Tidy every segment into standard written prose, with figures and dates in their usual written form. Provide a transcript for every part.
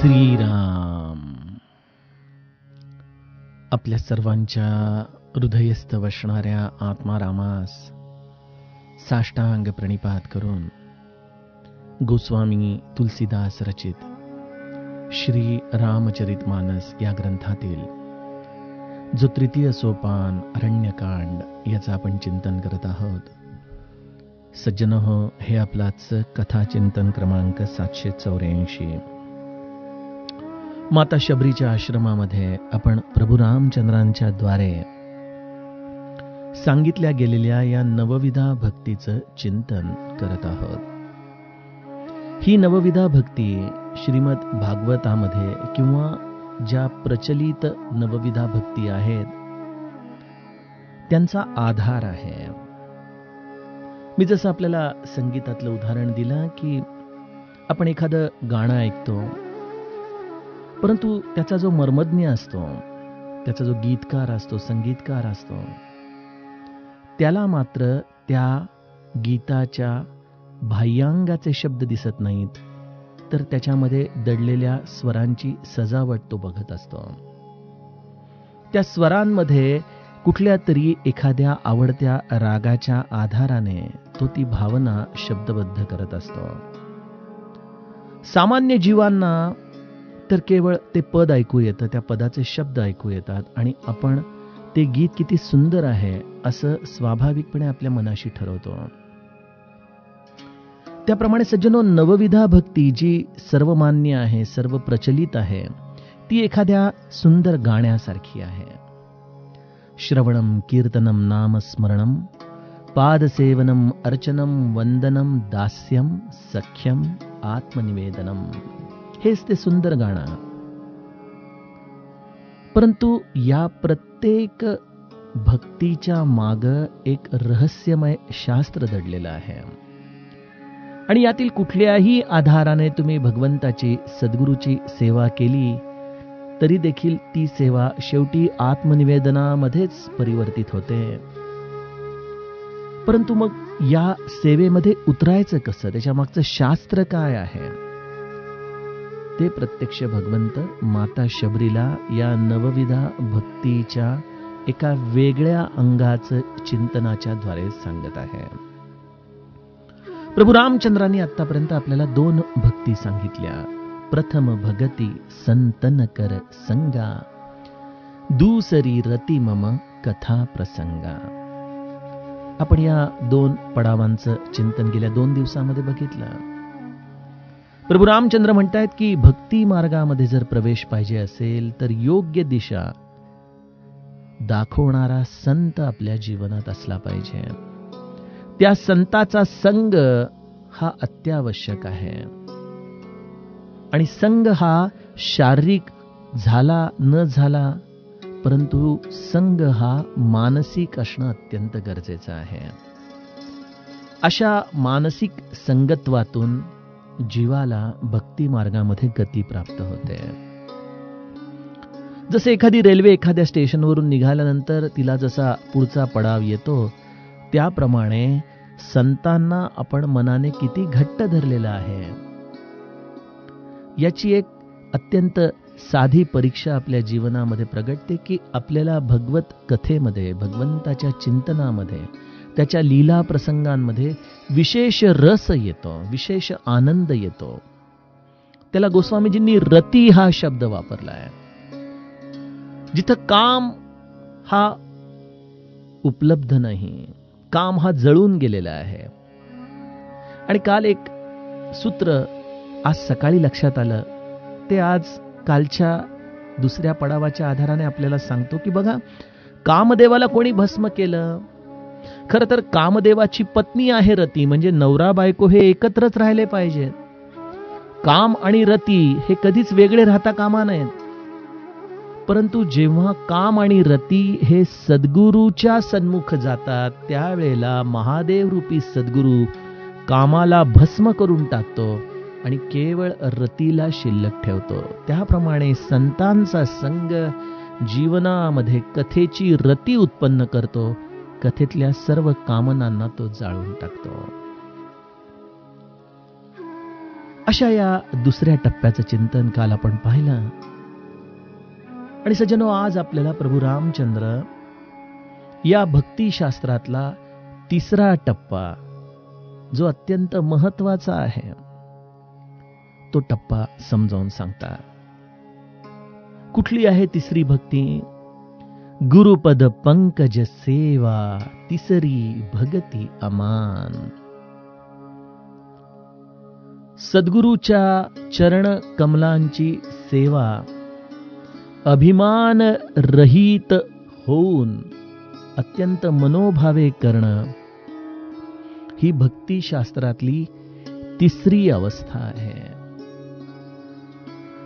श्रीराम. आपल्या सर्वांच्या हृदयस्थ वसणाऱ्या आत्मारामास साष्टांग प्रणिपात करून गोस्वामी तुलसीदास रचित श्री रामचरितमानस या ग्रंथातील जो तृतीय सोपान अरण्यकांड याचं आपण चिंतन करत आहोत. सज्जनहो, हे आपलाच कथाचिंतन क्रमांक 784. माता शबरीच्या आश्रमामध्ये आपण प्रभू रामचंद्रांच्या द्वारे सांगितल्या गेलेल्या या नवविधा भक्तीचं चिंतन करत आहोत. ही नवविधा भक्ती श्रीमद भागवतामध्ये किंवा ज्या प्रचलित नवविधा भक्ती आहेत त्यांचा आधार आहे. मी जसं आपल्याला संगीतातलं उदाहरण दिलं की आपण एखादं गाणं ऐकतो, परंतु त्याचा जो मर्मज्ञ असतो, त्याचा जो गीतकार असतो, संगीतकार असतो, त्याला मात्र त्या गीताच्या बाह्यांगाचे शब्द दिसत नाहीत, तर त्याच्यामध्ये दडलेल्या स्वरांची सजावट तो बघत असतो. त्या स्वरांमध्ये कुठल्या तरी एखाद्या आवडत्या रागाच्या आधाराने तो ती भावना शब्दबद्ध करत असतो. सामान्य जीवांना तर केवळ ते पद ऐकू येतं, त्या पदाचे शब्द ऐकू येतात आणि आपण ते गीत किती सुंदर आहे असं स्वाभाविकपणे आपल्या मनाशी ठरवतो. त्याप्रमाणे सज्जनो, नवविधा भक्ती जी सर्वमान्य आहे, सर्व प्रचलित आहे, ती एखाद्या सुंदर गाण्यासारखी आहे. श्रवणम कीर्तनम नामस्मरणम पादसेवनम अर्चनम वंदनम दास्यम सख्यम आत्मनिवेदनम, हेच ते सुंदर गाणं. परंतु या प्रत्येक भक्तीच्या माग एक रहस्यमय शास्त्र दडलेलं आहे आणि यातील कुठल्याही आधाराने तुम्ही भगवंताची, सद्गुरूची सेवा केली तरी देखील ती सेवा शेवटी आत्मनिवेदनामध्येच परिवर्तित होते. परंतु मग या सेवेमध्ये उतरायचं कसं, त्याच्या मागचं शास्त्र काय आहे, ते प्रत्यक्ष भगवंत माता शबरीला या नवविधा भक्तीच्या एका वेगळ्या अंगाचं चिंतनाच्या द्वारे सांगत आहे. प्रभू रामचंद्रांनी आतापर्यंत आपल्याला 2 भक्ती सांगितल्या. प्रथम भगती संतन कर संगा, दुसरी रती मम कथा प्रसंगा. आपण या 2 पडावांचं चिंतन गेल्या 2 दिवसामध्ये बघितलं. प्रभू रामचंद्र म्हणतायत की भक्ती मार्गामध्ये जर प्रवेश पाहिजे असेल तर योग्य दिशा दाखवणारा संत आपल्या जीवनात असला पाहिजे. त्या संताचा संग हा अत्यावश्यक आहे आणि संग हा शारीरिक झाला न झाला, परंतु संग हा मानसिक असणं अत्यंत गरजेचं आहे. अशा मानसिक संगत्वातून जीवाला भक्ती मार्गामध्ये गती प्राप्त होते. जसे एखादी रेल्वे एखाद्या स्टेशनवरून निघाल्यानंतर तिला जसा पुढचा पडाव येतो, त्याप्रमाणे संतांना आपण मनाने किती घट्ट धरलेलं आहे याची एक अत्यंत साधी परीक्षा आपल्या जीवनामध्ये प्रगटते की आपल्याला भगवत कथेमध्ये, भगवंताच्या चिंतनामध्ये, त्याच्या लीला प्रसंगांमध्ये विशेष रस येतो, विशेष आनंद येतो. त्याला गोस्वामीजींनी रती हा शब्द वापरलाय. जिथं काम हा उपलब्ध नाही, काम हा जळून गेलेला आहे. आणि काल एक सूत्र आज सकाळी लक्षात आलं, ते आज कालच्या दुसऱ्या पडावाच्या आधाराने आपल्याला सांगतो की बघा, कामदेवाला कोणी भस्म केलं? खरं तर कामदेवाची पत्नी आहे रती, म्हणजे नवरा बायको हे एकत्रच राहिले पाहिजेत. काम आणि रती हे कधीच वेगळे राहता कामा नयेत. परंतु जेव्हा काम आणि रती हे सद्गुरूच्या सन्मुख जातात, त्यावेळेला महादेव रूपी सद्गुरू कामाला भस्म करून टाकतो आणि केवळ रतीला शिल्लक ठेवतो. त्याप्रमाणे संतांचा संग जीवनामध्ये कथेची रती उत्पन्न करतो, कथेतल्या सर्व कामनांना तो जाळून टाकतो. अशा या दुसऱ्या टप्प्याचं चिंतन काल आपण पाहिलं. आणि सज्जनो, आज आपल्याला प्रभू रामचंद्र या भक्तिशास्त्रातला तिसरा टप्पा, जो अत्यंत महत्वाचा आहे, तो टप्पा समजावून सांगतात. कुठली आहे तिसरी भक्ती? गुरुपद पंकज सेवा, तिसरी भगती अमान. सद्गुरूच्या चरण कमलांची सेवा अभिमान रहित होऊन अत्यंत मनोभावे करणं, ही भक्तिशास्त्रातली तिसरी अवस्था आहे.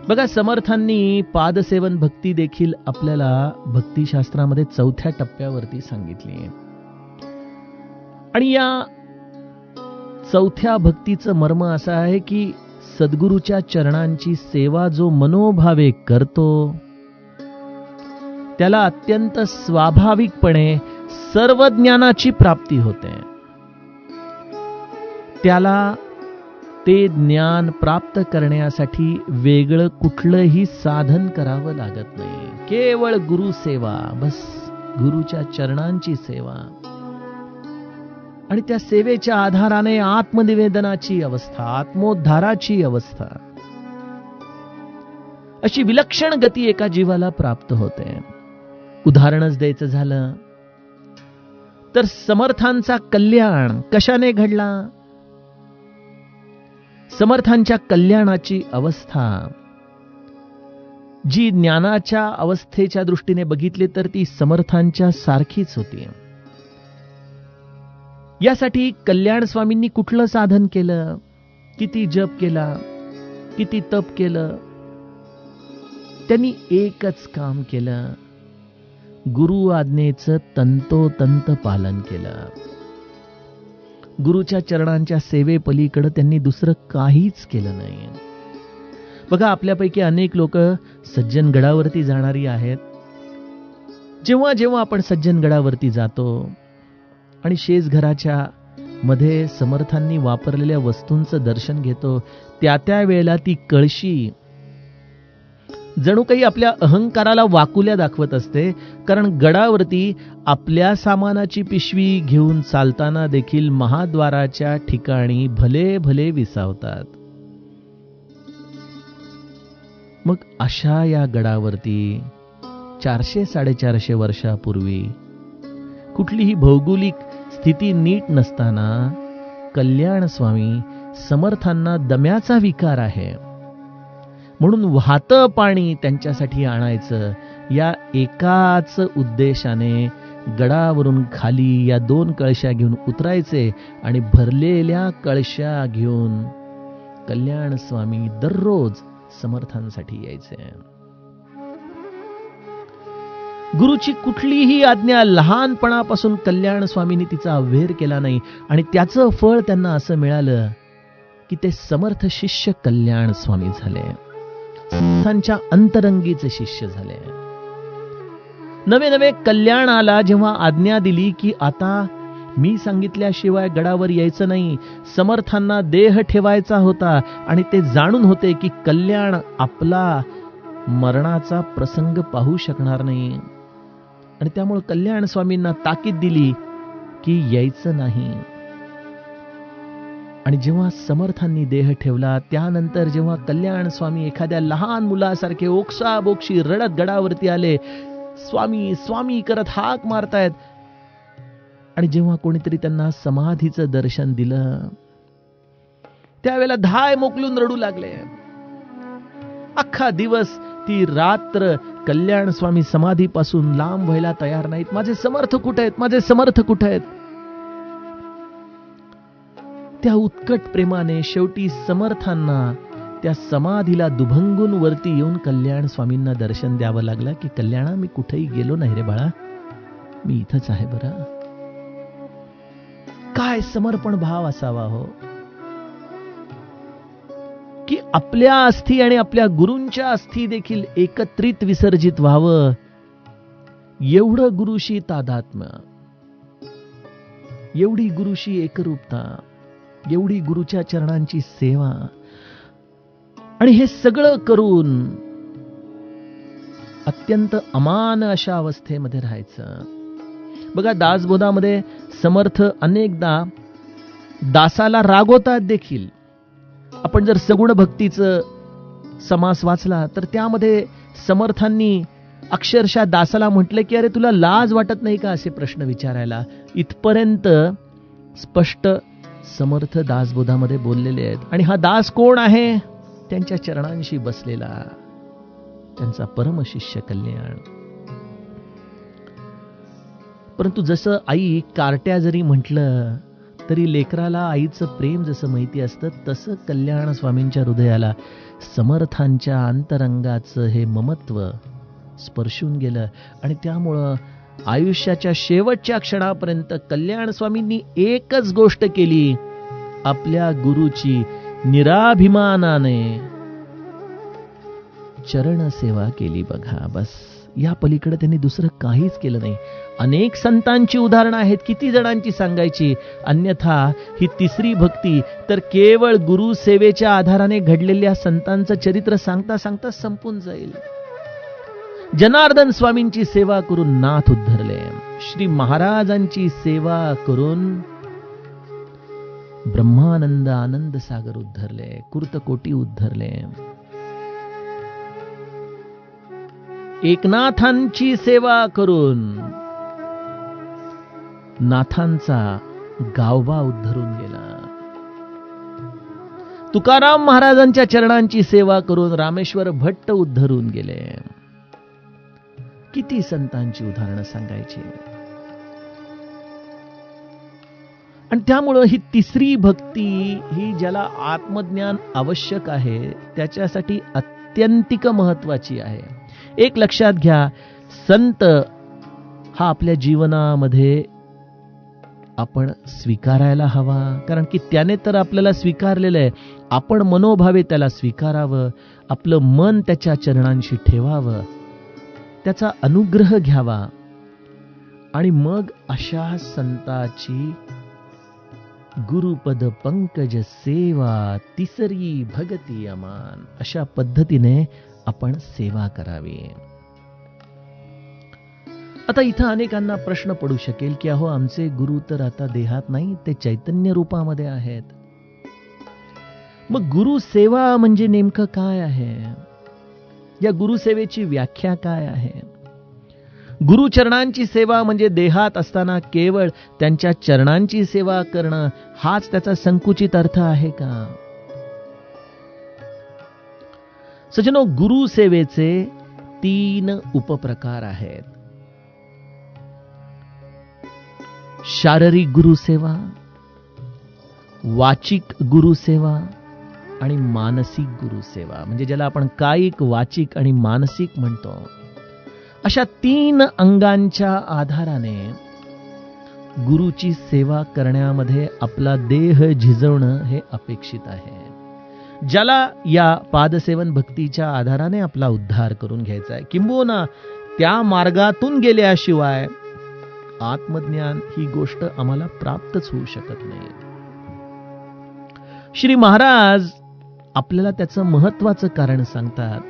बघा, समर्थांनी पादसेवन भक्ती देखील आपल्याला भक्तिशास्त्रामध्ये चौथ्या टप्प्यावरती सांगितली. आणि या चौथ्या भक्तीचं मर्म असं आहे की सद्गुरूच्या चरणांची सेवा जो मनोभावे करतो, त्याला अत्यंत स्वाभाविकपणे सर्व ज्ञानाची प्राप्ती होते. त्याला ते ज्ञान प्राप्त करण्यासाठी वेगळं कुठलंही साधन करावं लागत नाही. केवळ गुरुसेवा, बस गुरुच्या चरणांची सेवा. आणि त्या सेवेच्या आधाराने आत्मनिवेदनाची अवस्था, आत्मोद्धाराची अवस्था, अशी विलक्षण गती एका जीवाला प्राप्त होते. उदाहरणच द्यायचं झालं तर समर्थांचा कल्याण कशाने घडला? समर्थांच्या कल्याणाची अवस्था जी ज्ञानाच्या अवस्थेच्या दृष्टीने बघितली तर ती समर्थांच्या सारखीच होती. यासाठी कल्याण स्वामींनी कुठलं साधन केलं? किती जप केला? किती तप केलं? त्यांनी एकच काम केलं, गुरु आज्ञेचं तंतोतंत पालन केलं. गुरुच्या चरणांच्या सेवेपलीकडे त्यांनी दुसरं काहीच केलं नाही. बघा, आपल्यापैकी अनेक लोक सज्जनगडावरती जाणारी आहेत. जेव्हा जेव्हा आपण सज्जनगडावरती जातो आणि शेजघराच्या मध्ये समर्थांनी वापरलेल्या वस्तूंचं दर्शन घेतो, त्या वेळेला ती कळशी जणू काही आपल्या अहंकाराला वाकुल्या दाखवत असते. कारण गडावरती आपल्या सामानाची पिशवी घेऊन चालताना देखील महाद्वाराच्या ठिकाणी भले भले विसावतात. मग अशा या गडावरती 400-450 वर्षापूर्वी कुठलीही भौगोलिक स्थिती नीट नसताना कल्याण स्वामी समर्थांना दम्याचा विकार आहे म्हणून वाहतं पाणी त्यांच्यासाठी आणायचं, या एकाच उद्देशाने गडावरून खाली या 2 कळशा घेऊन उतरायचे आणि भरलेल्या कळशा घेऊन कल्याण स्वामी दररोज समर्थांसाठी यायचे. गुरुची कुठलीही आज्ञा लहानपणापासून कल्याण स्वामींनी तिचा अव्हेर केला नाही आणि त्याचं फळ त्यांना असं मिळालं की ते समर्थ शिष्य कल्याण स्वामी झाले, संतांच्या अंतरंगीचे शिष्य झाले. नवे नवे कल्याणाला जेव्हा आज्ञा दिली की आता मी सांगितल्याशिवाय गडावर यायचं नाही, समर्थांना देह ठेवायचा होता आणि ते जाणून होते की कल्याण आपला मरणाचा प्रसंग पाहू शकणार नाही आणि त्यामुळे कल्याण स्वामींना ताकीद दिली की यायचं नाही. आणि जेव्हा समर्थांनी देह ठेवला त्यानंतर जेव्हा कल्याण स्वामी एखाद्या लहान मुलासारखे ओक्साबोक्षी रडत गडावरती आले, स्वामी स्वामी करत हाक मारतायत, आणि जेव्हा कोणीतरी त्यांना समाधीचं दर्शन दिलं त्यावेळेला धाय मोकलून रडू लागले. अख्खा दिवस ती रात्र कल्याण स्वामी समाधीपासून लांब व्हायला तयार नाहीत. माझे समर्थ कुठे आहेत? माझे समर्थ कुठे आहेत? त्या उत्कट प्रेमाने शेवटी समर्थांना त्या समाधीला दुभंगून वरती येऊन कल्याण स्वामींना दर्शन द्यावं लागलं की कल्याणा, मी कुठेही गेलो नाही रे बाळा, मी इथंच आहे बरं. काय समर्पण भाव असावा हो, की आपल्या अस्थी आणि आपल्या गुरूंच्या अस्थी देखील एकत्रित विसर्जित व्हावं. एवढं गुरुशी तादात्म्य, एवढी गुरुशी एकरूपता, एवढी गुरुच्या चरणांची सेवा आणि हे सगळं करून अत्यंत अमान अशा अवस्थेमध्ये राहायचं. बघा, दासबोधामध्ये समर्थ अनेकदा दासाला रागवतात देखील. आपण जर सगुण भक्तीचं समास वाचला तर त्यामध्ये समर्थांनी अक्षरशः दासाला म्हटलं की अरे तुला लाज वाटत नाही का असे प्रश्न विचारायला. इथपर्यंत स्पष्ट समर्थ दासबोधामध्ये बोललेले आहेत. आणि हा दास कोण आहे? त्यांच्या चरणांशी बसलेला त्यांचा परमशिष्य कल्याण. परंतु जसं आई कार्ट्या जरी म्हटलं तरी लेकराला आईचं प्रेम जसं माहिती असतं, तसं कल्याण स्वामींच्या हृदयाला समर्थांच्या अंतरंगाचं हे ममत्व स्पर्शून गेलं. आणि त्यामुळं आयुष्याच्या शेवटच्या क्षणापर्यंत कल्याण स्वामींनी एकच गोष्ट केली, आपल्या गुरुची निराभिमानाने चरण सेवा केली. बघा, बस या पलीकडे त्यांनी दुसरं काहीच केलं नाही. अनेक संतांची उदाहरणं आहेत, किती जणांची सांगायची. अन्यथा ही तिसरी भक्ती तर केवळ गुरु सेवेच्या आधाराने घडलेल्या संतांचं चरित्र सांगता सांगता संपून जाईल. जनार्दन स्वामींची सेवा करून नाथ उद्धरले, श्री महाराजांची सेवा करून ब्रह्मानंद आनंद सागर उद्धरले, कुर्तकोटी उद्धरले. एकनाथांची सेवा करून नाथांचा गावबा उद्धरून गेला. तुकाराम महाराजांच्या चरणांची सेवा करून रामेश्वर भट्ट उद्धरून गेले. किती संतांची उदाहरणं सांगायची. आणि त्यामुळं ही तिसरी भक्ती ही ज्याला आत्मज्ञान आवश्यक आहे त्याच्यासाठी अत्यंतिक महत्वाची आहे. एक लक्षात घ्या, संत हा आपल्या जीवनामध्ये आपण स्वीकारायला हवा, कारण की त्याने तर आपल्याला स्वीकारलेलं आहे. आपण मनोभावे त्याला स्वीकारावं, आपलं मन त्याच्या चरणांशी ठेवावं, त्याचा अनुग्रह घ्यावा. आणि मग अशा संताची गुरुपद पंकज सेवा तिसरी भगती अमान, अशा पद्धतीने आपण सेवा करावी. आता इथं अनेकांना प्रश्न पडू शकेल की अहो, आमचे गुरु तर आता देहात नाही, ते चैतन्य रूपामध्ये आहेत. मग गुरु सेवा म्हणजे नेमकं काय आहे? या गुरुसेवेची व्याख्या काय आहे? गुरुचरणांची सेवा म्हणजे देहात असताना केवळ त्यांच्या चरणांची सेवा करणं, हाच त्याचा संकुचित अर्थ आहे का? सज्जनो, गुरुसेवेचे 3 उपप्रकार आहेत. शारीरिक गुरुसेवा, वाचिक गुरुसेवा आणि मानसिक गुरुसेवा, म्हणजे ज्याला आपण कायिक, वाचिक आणि मानसिक म्हणतो. अशा 3 अंगांच्या आधाराने गुरुची सेवा करण्यामध्ये आपला देह झिजवणं हे अपेक्षित आहे. ज्याला या पादसेवन भक्तीच्या आधाराने आपला उद्धार करून घ्यायचा आहे, किंबहुना त्या मार्गातून गेल्याशिवाय आत्मज्ञान ही गोष्ट आम्हाला प्राप्तच होऊ शकत नाही. श्री महाराज आपल्याला त्याचं महत्वाचं कारण सांगतात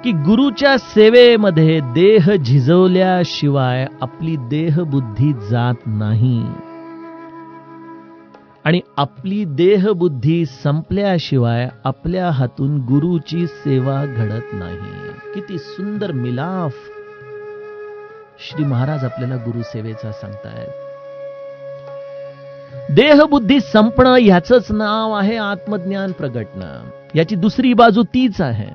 की गुरुच्या सेवेमध्ये देह झिजवल्याशिवाय आपली देहबुद्धी जात नाही आणि आपली देहबुद्धी संपल्याशिवाय आपल्या हातून गुरुची सेवा घडत नाही. किती सुंदर मिलाफ श्री महाराज आपल्याला गुरुसेवेचा सांगतायत. देहबुद्धी संपणं ह्याचंच नाव आहे आत्मज्ञान प्रगटणं. याची दुसरी बाजू तीच आहे.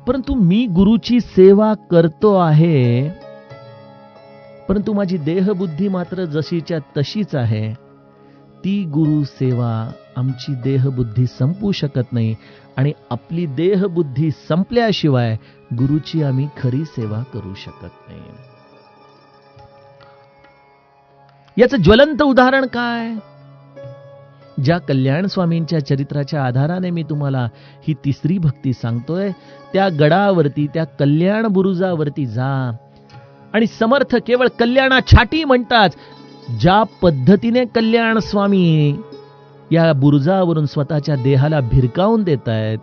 परंतु मी गुरुची सेवा करतो आहे, परंतु माझी देहबुद्धी मात्र जशीच्या तशीच आहे. ती गुरु सेवा आमची देहबुद्धी संपू शकत नाही आणि आपली देहबुद्धी संपल्याशिवाय गुरुची आम्ही खरी सेवा करू शकत नाही. याचं ज्वलंत उदाहरण काय? ज्या कल्याण स्वामींच्या चरित्राच्या आधाराने मी तुम्हाला ही तिसरी भक्ती सांगतोय, त्या गडावरती, त्या कल्याण बुरुजावरती जा आणि समर्थ केवळ कल्याणा छाटी म्हणतात, ज्या पद्धतीने कल्याण स्वामी या बुरुजावरून स्वतःच्या देहाला भिरकावून देत आहेत,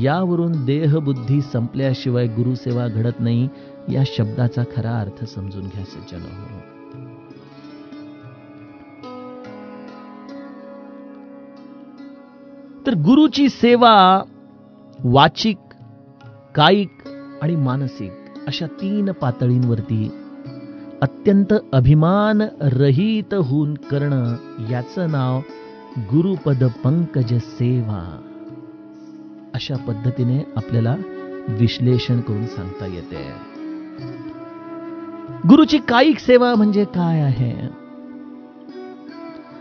यावरून देहबुद्धी संपल्याशिवाय गुरुसेवा घडत नाही या शब्दाचा खरा अर्थ समजून घ्या सज्जनो. तर गुरुची सेवा वाचिक, कायिक आणि मानसिक अशा 3 पातळींवरती अत्यंत अभिमान रहित होऊन करणं, याचं नाव गुरुपद पंकज सेवा अशा पद्धतीने आपल्याला विश्लेषण करून सांगता येते. गुरुची कायिक सेवा म्हणजे काय आहे?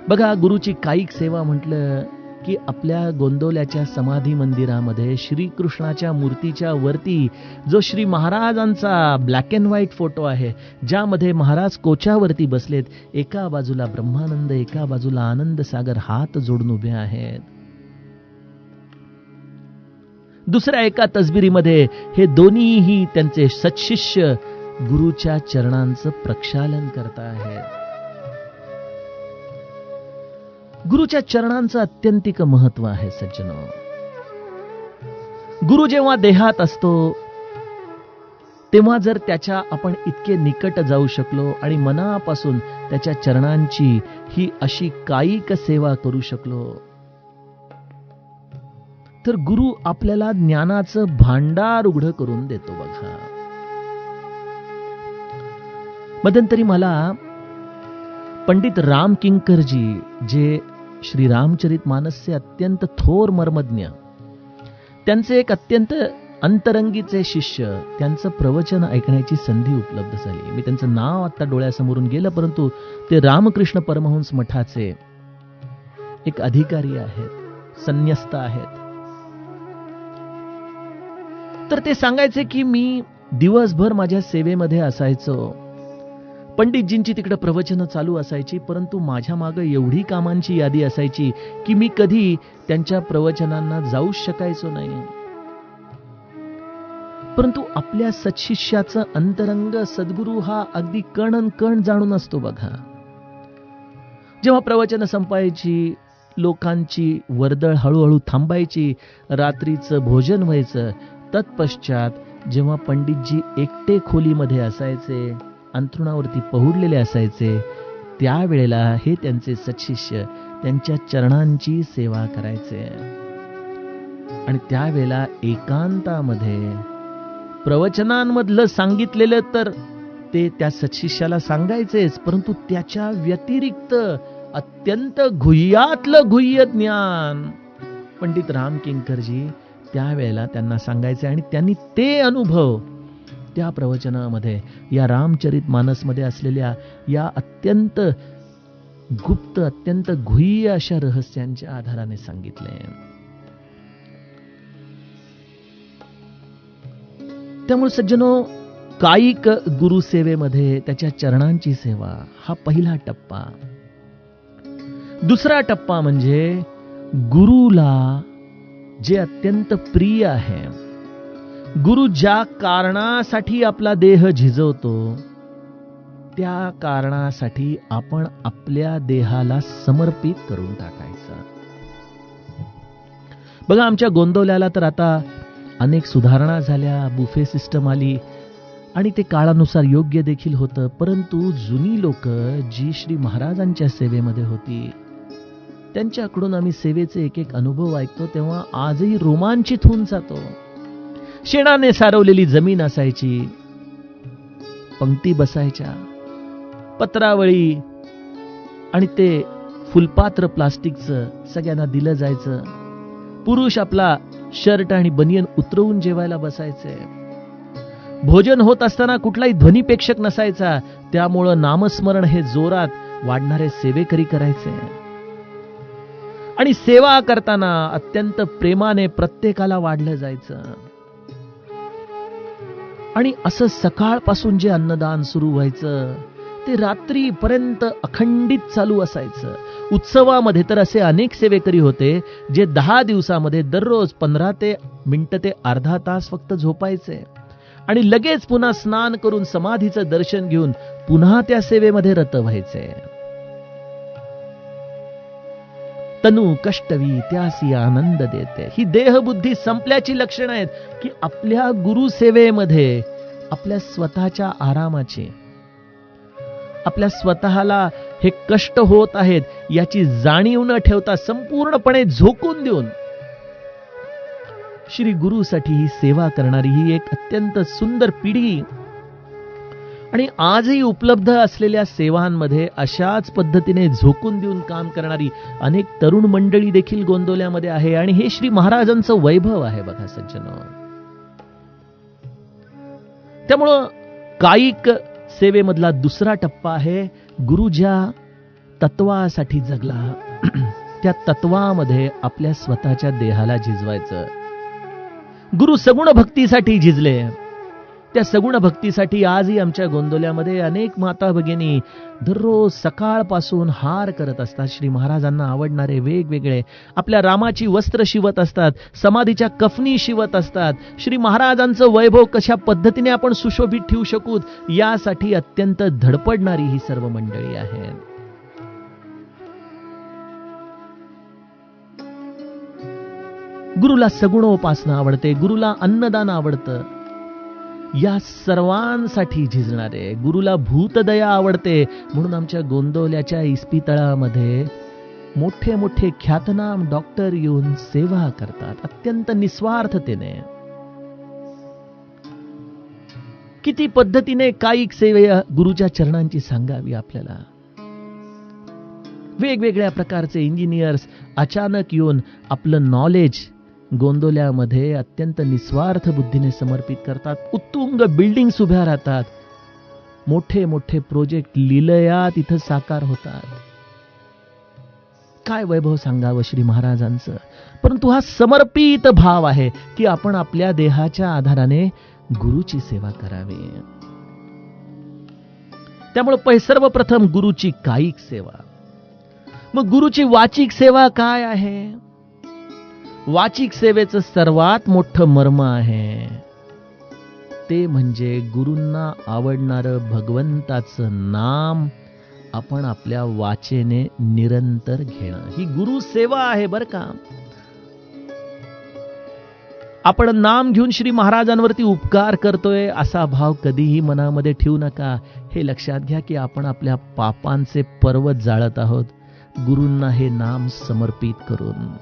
बघा, गुरुची कायिक सेवा म्हटलं की आपल्या गोंदवल्याच्या समाधी मंदिरामध्ये श्रीकृष्णाच्या मूर्तीच्या वरती जो श्री महाराजांचा ब्लॅक अँड व्हाईट फोटो आहे, ज्यामध्ये महाराज कोच्यावरती बसलेत, एका बाजूला ब्रह्मानंद, एका बाजूला आनंद सागर हात जोडून उभे आहेत. दुसऱ्या एका तसबिरीमध्ये हे दोन्हीही त्यांचे सत्शिष्य गुरुच्या चरणांचं प्रक्षालन करत आहेत. गुरुच्या चरणांचं अत्यंतिक महत्व आहे सज्जनो. गुरु जेव्हा देहात असतो तेव्हा जर त्याच्या आपण इतके निकट जाऊ शकलो आणि मनापासून त्याच्या चरणांची ही अशी कायिक सेवा करू शकलो, तर गुरु आपल्याला ज्ञानाचं भांडार उघडं करून देतो. बघा, मध्यंतरी मला पंडित राम किंकरजी, जे श्री रामचरित मानसचे अत्यंत थोर मर्मज्ञ, त्यांचे एक अत्यंत अंतरंगीचे शिष्य, त्यांचं प्रवचन ऐकण्याची संधी उपलब्ध झाली. मी त्यांचं नाव आता डोळ्यासमोरून गेलं, परंतु ते रामकृष्ण परमहंस मठाचे एक अधिकारी आहेत, संन्यस्त आहेत. तर ते सांगायचे की मी दिवसभर माझ्या सेवेमध्ये असायचो, पंडितजींची तिकडे प्रवचनं चालू असायची, परंतु माझ्या मागे एवढी कामांची यादी असायची की मी कधी त्यांच्या प्रवचनांना जाऊच शकायचो नाही. परंतु आपल्या सत्शिष्याचं अंतरंग सद्गुरू हा अगदी कण कण जाणून असतो. बघा, जेव्हा प्रवचनं संपायची, लोकांची वर्दळ हळूहळू थांबायची, रात्रीचं भोजन व्हायचं, तत्पश्चात जेव्हा पंडितजी एकटे खोलीमध्ये असायचे, अंथरुणावरती पहुडलेले असायचे, त्यावेळेला हे त्यांचे सत्शिष्य त्यांच्या चरणांची सेवा करायचे. आणि त्यावेळेला एकांतामध्ये प्रवचनांमधलं सांगितलेलं तर ते त्या सत्शिष्याला सांगायचेच, परंतु त्याच्या व्यतिरिक्त अत्यंत गुह्यातलं गुह्य ज्ञान पंडित राम किंकरजी त्यावेळेला त्यांना सांगायचे. आणि त्यांनी ते अनुभव त्या प्रवचनामध्ये, या रामचरित मानसमध्ये असलेल्या या अत्यंत गुप्त, अत्यंत गुह्य अशा रहस्यांच्या आधाराने सांगितले. त्यामुळे सज्जनो, कायिक गुरुसेवेमध्ये त्याच्या चरणांची सेवा हा पहिला टप्पा. दुसरा टप्पा म्हणजे गुरुला जे अत्यंत प्रिय आहे, गुरु ज्या कारणासाठी आपला देह झिजवतो, त्या कारणासाठी आपण आपल्या देहाला समर्पित करून टाकायचा. बघा, आमच्या गोंदवल्याला तर आता अनेक सुधारणा झाल्या, बुफे सिस्टम आली आणि ते काळानुसार योग्य देखील होतं. परंतु जुनी लोक जी श्री महाराजांच्या सेवेमध्ये होती, त्यांच्याकडून आम्ही सेवेचे एक एक अनुभव ऐकतो तेव्हा आजही रोमांचित होऊन जातो. शेणाने सारवलेली जमीन असायची, पंक्ती बसायच्या, पत्रावळी आणि ते फुलपात्र प्लास्टिकचं सगळ्यांना दिलं जायचं. पुरुष आपला शर्ट आणि बनियन उतरवून जेवायला बसायचे. भोजन होत असताना कुठलाही ध्वनिपेक्षक नसायचा, त्यामुळं नामस्मरण हे जोरात वाढणारे सेवेकरी करायचे. आणि सेवा करताना अत्यंत प्रेमाने प्रत्येकाला वाढलं जायचं. आणि असं सकाळपासून जे अन्नदान सुरू व्हायचं ते रात्रीपर्यंत अखंडित चालू असायचं. उत्सवामध्ये तर असे अनेक सेवेकरी होते जे 10 दिवसामध्ये दररोज 15 मिनिटं ते अर्धा तास फक्त झोपायचे आणि लगेच पुन्हा स्नान करून समाधीचं दर्शन घेऊन पुन्हा त्या सेवेमध्ये रत व्हायचे. तनु कष्टवी त्यासी आनंद देते. ही देहबुद्धी संपल्याची लक्षणं आहेत की आपल्या गुरु सेवेमध्ये आपल्या स्वतःच्या आरामाची, आपल्या स्वतःला हे कष्ट होत आहेत याची जाणीव न ठेवता संपूर्णपणे झोकून देऊन श्री गुरुसाठी ही सेवा करणारी ही एक अत्यंत सुंदर पिढी आणि आजही उपलब्ध असलेल्या सेवांमध्ये अशाच पद्धतीने झोकून देऊन काम करणारी अनेक तरुण मंडळी देखील गोंदवल्यामध्ये आहे. आणि हे श्री महाराजांचं वैभव आहे बघा सज्जनो. त्यामुळं कायिक सेवेमधला दुसरा टप्पा आहे, गुरु ज्या तत्वासाठी जगला त्या तत्वामध्ये आपल्या स्वतःच्या देहाला झिजवायचं. गुरु सगुण भक्तीसाठी झिजले. त्या सगुण भक्तीसाठी आजही आमच्या गोंदवल्यामध्ये अनेक माता भगिनी दररोज सकाळपासून हार करत असतात. श्री महाराजांना आवडणारे वेगवेगळे आपल्या रामाची वस्त्र शिवत असतात, समाधीच्या कफनी शिवत असतात. श्री महाराजांचं वैभव कशा पद्धतीने आपण सुशोभित ठेवू शकू यासाठी अत्यंत धडपडणारी ही सर्व मंडळी आहेत. गुरुला सगुणोपासना आवडते, गुरुला अन्नदान आवडतं. या सर्वांसाठी झिजणारे, गुरुला भूतदया आवडते म्हणून आमच्या गोंदवल्याच्या इस्पितळामध्ये मोठे मोठे ख्यातनाम डॉक्टर येऊन सेवा करतात अत्यंत निस्वार्थतेने. किती पद्धतीने कायिक सेवे गुरुच्या चरणांची सांगावी आपल्याला. वेगवेगळ्या प्रकारचे इंजिनियर्स अचानक येऊन आपलं नॉलेज गोंदवल्यामध्ये अत्यंत निस्वार्थ बुद्धीने समर्पित करतात. उत्तुंग बिल्डिंग्स उभ्या राहतात. मोठे मोठे प्रोजेक्ट लीलया तिथं साकार होतात. काय वैभव सांगावं श्री महाराजांचं. परंतु हा समर्पित भाव आहे की आपण आपल्या देहाच्या आधाराने गुरुची सेवा करावी. त्यामुळे सर्वप्रथम गुरुची कायिक सेवा. मग गुरुची वाचिक सेवा काय आहे. वाचिक सेवेचं सर्वात मोठं मर्म आहे ते म्हणजे गुरूंना आवडणारं भगवंताचं नाम आपण आपल्या वाचेने निरंतर घेणं. ही गुरु सेवा आहे बर का. आपण नाम घेऊन श्री महाराजांवरती उपकार करतोय असा भाव कधीही मनामध्ये ठेवू नका. हे लक्षात घ्या की आपण आपल्या पापांचे पर्वत जाळत आहोत गुरूंना हे नाम समर्पित करून.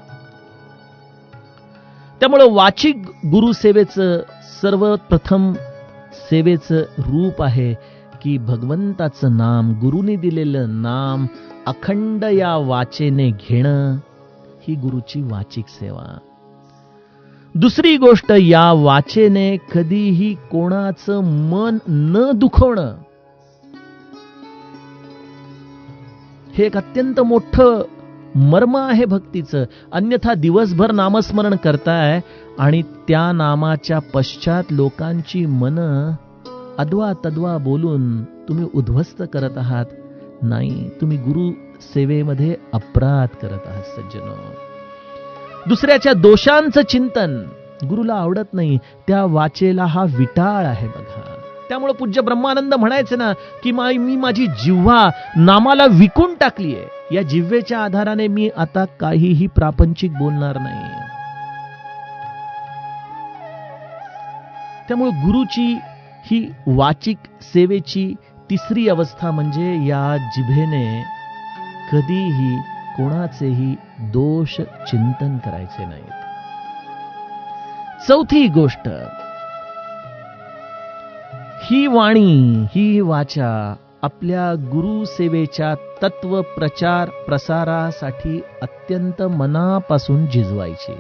त्यामुळे वाचिक गुरु सेवेचं सर्वप्रथम सेवेचं रूप आहे की भगवंताचं नाम, गुरुनी दिलेलं नाम अखंड या वाचेने घेणं ही गुरुची वाचिक सेवा. दुसरी गोष्ट, या वाचेने कधीही कोणाचं मन न दुखवणं. हे एक अत्यंत मोठं मर्म आहे भक्तीचं. अन्यथा दिवसभर नामस्मरण करताय आणि त्या नामाच्या पश्चात लोकांची मन अद्वा तद्वा बोलून तुम्ही उद्ध्वस्त करत आहात. नाही, तुम्ही गुरु सेवेमध्ये अपराध करत आहात सज्जनो. दुसऱ्याच्या दोषांचं चिंतन गुरुला आवडत नाही. त्या वाचेला हा विटाळ आहे बघा. त्यामुळे पूज्य ब्रह्मानंद म्हणायचे ना की मी माझी जिव्हा नामाला विकून टाकलीये. या जिव्हेच्या आधाराने मी आता काहीही प्रापंचिक बोलणार नाही. त्यामुळे गुरुची ही वाचिक सेवेची तिसरी अवस्था म्हणजे या जिभेने कधीही कोणाचेही दोष चिंतन करायचे नाहीत. चौथी गोष्ट, ही वाणी, ही वाचा आपल्या गुरु सेवेच्या तत्व प्रचार प्रसारासाठी अत्यंत मनापासून झिजवायची.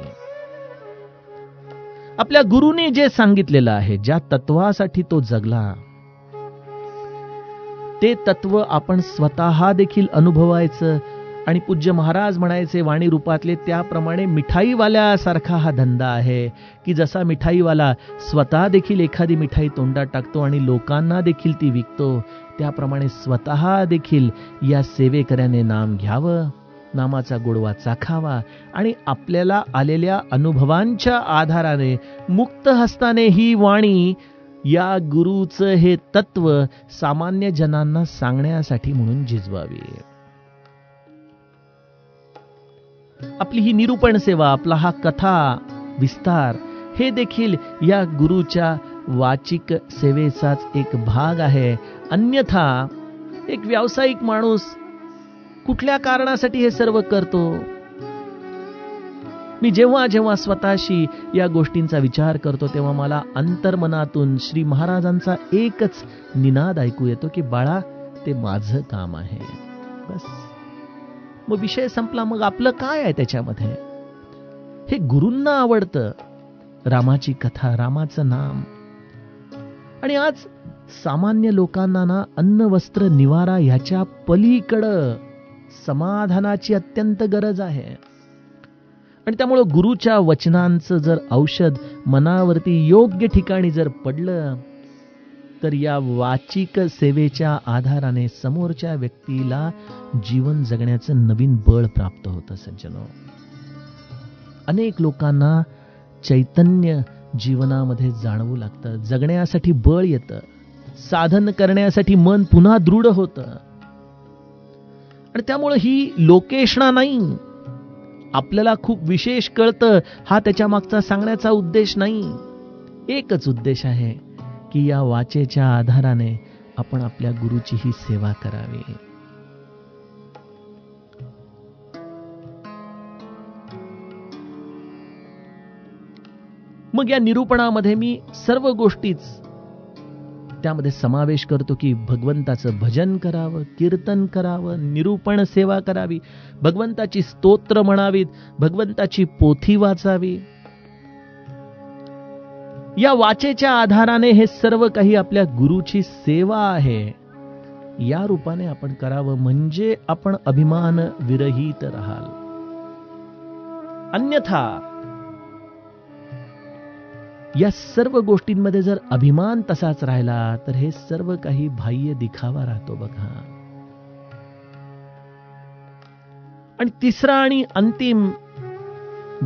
आपल्या गुरुने जे सांगितलेलं आहे, ज्या तत्वासाठी तो जगला, ते तत्व आपण स्वतः देखील अनुभवायचं. आणि पूज्य महाराज म्हणायचे वाणी रूपातले त्याप्रमाणे मिठाईवाल्यासारखा हा धंदा आहे की जसा मिठाईवाला स्वतः देखील एखादी मिठाई तोंडात टाकतो आणि लोकांना देखील ती विकतो, त्याप्रमाणे स्वतः देखील या सेवेकऱ्याने नाम घ्यावं, नामाचा गोडवा चाखावा आणि आपल्याला आलेल्या अनुभवांच्या आधाराने मुक्त हस्ताने ही वाणी या गुरुचं हे तत्व सामान्य जनांना सांगण्यासाठी म्हणून झिजवावी. आपली ही निरूपण सेवा, आपला हा कथा विस्तार, हे देखील या गुरुच्या वाचिक सेवेचाच एक भाग आहे. अन्यथा एक व्यावसायिक माणूस कुठल्या कारणासाठी हे सर्व करतो? मी जेव्हा जेव्हा स्वतःशी या गोष्टींचा विचार करतो तेव्हा मला अंतर्मनातून श्री महाराजांचा एकच निनाद ऐकू येतो की बाळा, ते माझं काम आहे. बस, मग विषय संपला. मग आपलं काय आहे त्याच्यामध्ये? हे गुरूंना आवडतं, रामाची कथा, रामाचं नाम. आणि आज सामान्य लोकांना ना अन्न, वस्त्र, निवारा ह्याच्या पलीकडं समाधानाची अत्यंत गरज आहे. आणि त्यामुळं गुरुच्या वचनांचं जर औषध मनावरती योग्य ठिकाणी जर पडलं तर या वाचिक सेवेच्या आधाराने समोरच्या व्यक्तीला जीवन जगण्याचं नवीन बळ प्राप्त होतं. सज्जनो, अनेक लोकांना चैतन्य जीवनामध्ये जाणवू लागतं, जगण्यासाठी बळ येतं, साधन करण्यासाठी मन पुन्हा दृढ होतं. आणि त्यामुळे ही लोकेशना नाही, आपल्याला खूप विशेष कळतं, हा त्याच्या मागचा सांगण्याचा उद्देश नाही. एकच उद्देश आहे की या वाचेच्या आधाराने आपण आपल्या गुरुची ही सेवा करावी. मग या निरूपणामध्ये मी सर्व गोष्टीच त्यामध्ये समावेश करतो की भगवंताचं भजन करावं, कीर्तन करावं, निरूपण सेवा करावी, भगवंताची स्तोत्र म्हणावीत, भगवंताची पोथी वाचावी. या वाचेच्या आधाराने हे सर्व काही आपल्या गुरुची सेवा आहे या रूपाने आपण करावं, म्हणजे आपण अभिमान विरहित राहाल. अन्यथा या सर्व गोष्टींमध्ये जर अभिमान तसाच राहिला तर हे सर्व काही बाह्य दिखावा राहतो बघा. आणि तिसरा आणि अंतिम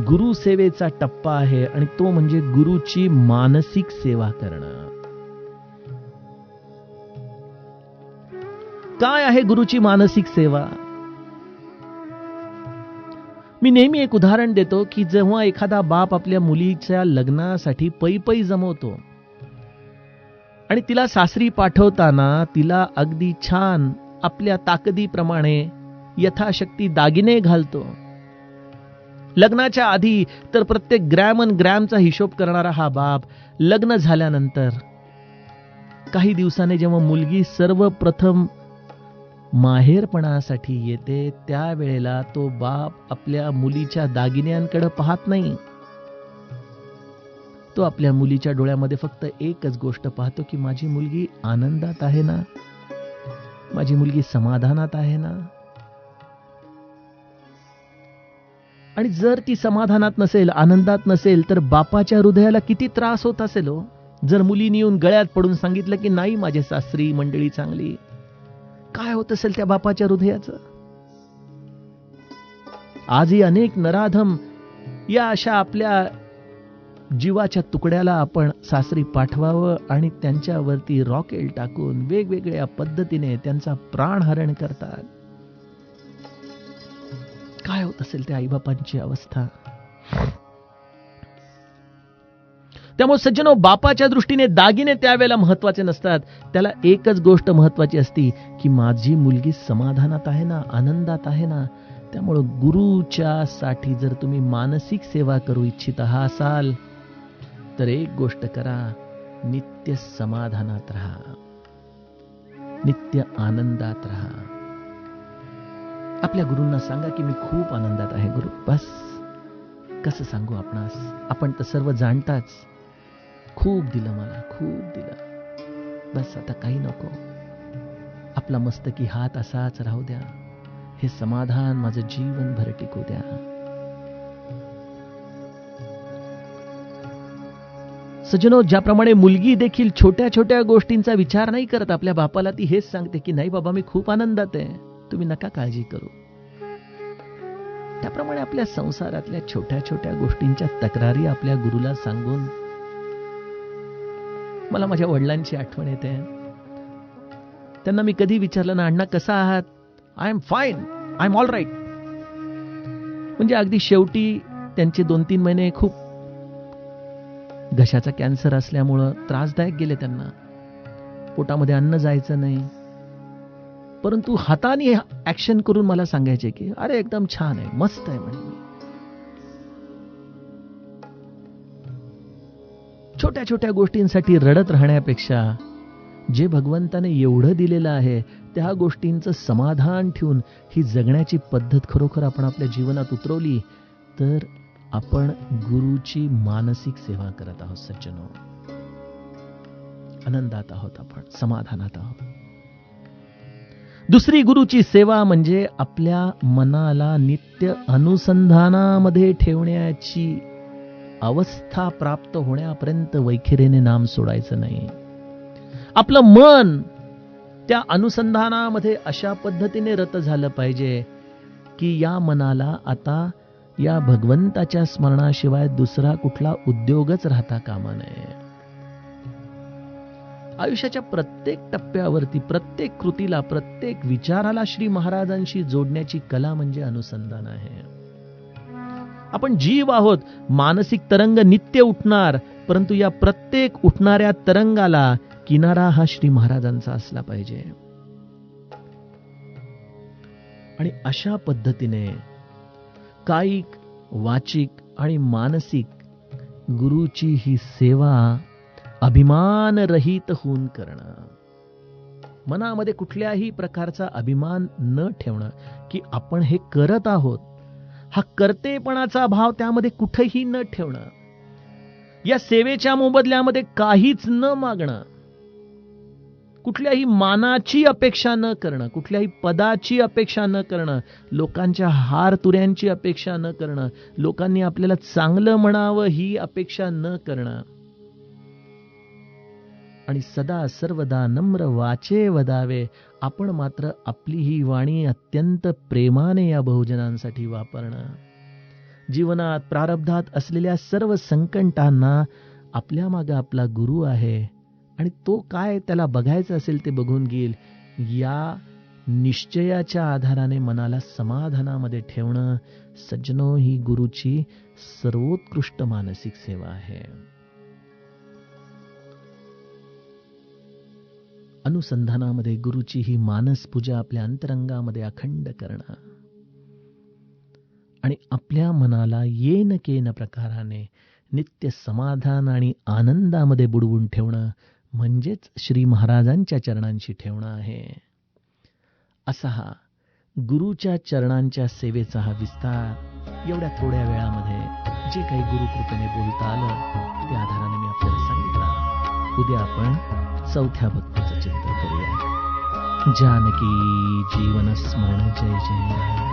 गुरु सेवेचा टप्पा आहे आणि तो म्हणजे गुरुची मानसिक सेवा करणं. काय आहे गुरुची मानसिक सेवा? मी नेहमी एक उदाहरण देतो की जेव्हा एखादा बाप आपल्या मुलीच्या लग्नासाठी पै जमवतो आणि तिला सासरी पाठवताना तिला अगदी छान आपल्या ताकदीप्रमाणे यथाशक्ती दागिने घालतो. लग्नाच्या आधी तर प्रत्येक ग्रॅम अन ग्रॅमचा हिशोब करणारा हा बाप लग्न झाल्यानंतर काही दिवसाने जेव्हा मुलगी सर्वप्रथम माहेरपणासाठी येते त्यावेळेला तो बाप आपल्या मुलीच्या दागिन्यांकडे पाहत नाही. तो आपल्या मुलीच्या डोळ्यामध्ये फक्त एकच गोष्ट पाहतो की माझी मुलगी आनंदात आहे ना, माझी मुलगी समाधानात आहे ना. आणि जर ती समाधानात नसेल, आनंदात नसेल तर बापाच्या हृदयाला किती त्रास होत असेल हो. जर मुलीने येऊन गळ्यात पडून सांगितलं की नाही माझे सासरी मंडळी चांगली, काय होत असेल त्या बापाच्या हृदयाचं. आजही अनेक नराधम या अशा आपल्या जीवाच्या तुकड्याला आपण सासरी पाठवावं आणि त्यांच्यावरती रॉकेल टाकून वेगवेगळ्या पद्धतीने त्यांचा प्राणहरण करतात. काय होत असेल त्या आईबापांची अवस्था. त्यामुळे सज्जनो, बापाच्या दृष्टीने दागिने त्यावेळेला महत्वाचे नसतात. त्याला एकच गोष्ट महत्वाची असती की माझी मुलगी समाधानात आहे ना, आनंदात आहे ना. त्यामुळे गुरुच्या साठी जर तुम्ही मानसिक सेवा करू इच्छित असाल तर एक गोष्ट करा, नित्य समाधानात राहा, नित्य आनंदात राहा. आपल्या गुरूंना सांगा की मी खूप आनंदात आहे गुरु. बस, कसं सांगू आपणास, आपण तर सर्व जाणताच. खूप दिलं मला, खूप दिलं, बस आता काही नको. आपला मस्तकी हात असाच राहू द्या. हे समाधान माझं जीवनभर टिकू द्या. सज्जनो, ज्याप्रमाणे मुलगी देखील छोट्या छोट्या गोष्टींचा विचार नाही करत आपल्या बापाला, ती हेच सांगते की नाही बाबा मी खूप आनंदात आहे, तुम्ही नका काळजी करू. त्याप्रमाणे आपल्या संसारातल्या छोट्या छोट्या गोष्टींच्या तक्रारी आपल्या गुरुला सांगून मला माझ्या वडिलांची आठवण येते. त्यांना मी कधी विचारलं ना, अण्णा कसा आहात? I am fine, I am all right. म्हणजे अगदी शेवटी त्यांचे 2-3 महिने खूप घशाचा कॅन्सर असल्यामुळं त्रासदायक गेले त्यांना. पोटामध्ये अन्न जायचं नाही, परंतु हाताने ऍक्शन करून मला सांगायचे की अरे एकदम छान आहे, मस्त आहे. म्हणजे छोट्या छोट्या गोष्टींसाठी रडत राहण्यापेक्षा जे भगवंताने एवढं दिलेलं आहे त्या गोष्टींचं समाधान ठेवून ही जगण्याची पद्धत खरोखर आपण आपल्या जीवनात उतरवली तर आपण गुरुची मानसिक सेवा करत आहोत. सज्जनो, आनंदात आहोत, आपण समाधानात आहोत. दुसरी गुरुची सेवा म्हणजे आपल्या मनाला नित्य अनुसंधानामध्ये ठेवण्याची अवस्था प्राप्त होण्यापर्यंत वैखरीने नाम सोडायचं नाही. आपलं मन त्या अनुसंधानामध्ये अशा पद्धतीने रत झालं पाहिजे की या मनाला आता या भगवंताच्या स्मरणाशिवाय दुसरा कुठला उद्योगच राहता कामा नये. आयुष्याच्या प्रत्येक टप्प्यावरती, प्रत्येक कृतीला, प्रत्येक विचाराला श्री महाराजांशी जोडण्याची कला म्हणजे अनुसंधान आहे. आपण जीव आहोत, मानसिक तरंग नित्य उठणार, परंतु या प्रत्येक उठणाऱ्या तरंगाला किनारा हा श्री महाराजांचा असला पाहिजे. आणि अशा पद्धतीने कायिक, वाचिक आणि मानसिक गुरुची ही सेवा अभिमान रहित होऊन करणं, मनामध्ये कुठल्याही प्रकारचा अभिमान न ठेवणं की आपण हे करत आहोत, हा कर्तेपणाचा भाव त्यामध्ये कुठेही न ठेवणं, या सेवेच्या मोबदल्यामध्ये काहीच न मागणं, कुठल्याही मानाची अपेक्षा न करणं, कुठल्याही पदाची अपेक्षा न करणं, लोकांच्या हार तुऱ्यांची अपेक्षा न करणं, लोकांनी आपल्याला चांगलं म्हणावं ही अपेक्षा न करणं, आणि सदा सर्वदा नम्र वाचे वदावे. आपण मात्र आपली ही वाणी अत्यंत प्रेमाने या बहुजनांसाठी वापरणं. जीवनात प्रारब्धात असलेल्या सर्व संकटांना आपल्या मागे आपला गुरु आहे आणि तो काय त्याला बघायचं असेल ते बघून घेईल, या निश्चयाच्या आधाराने मनाला समाधानामध्ये ठेवणं, सज्जनो, ही गुरुची सर्वोत्कृष्ट मानसिक सेवा आहे. अनुसंधानामध्ये गुरुची ही मानस पूजा आपल्या अंतरंगामध्ये अखंड करणं आणि आपल्या मनाला येन केन प्रकाराने नित्य समाधान आणि आनंदामध्ये बुडवून ठेवणं म्हणजेच श्री महाराजांच्या चरणांशी ठेवणं आहे. असा हा गुरुच्या चरणांच्या सेवेचा हा विस्तार एवढ्या थोड्या वेळामध्ये जे काही गुरुकृपेने बोलता आलं त्या आधाराने मी आपल्याला सांगितलं. उद्या आपण चौथ्या भक्तीचं चिंतन करूया. जानकी जीवन स्मरण जय जय.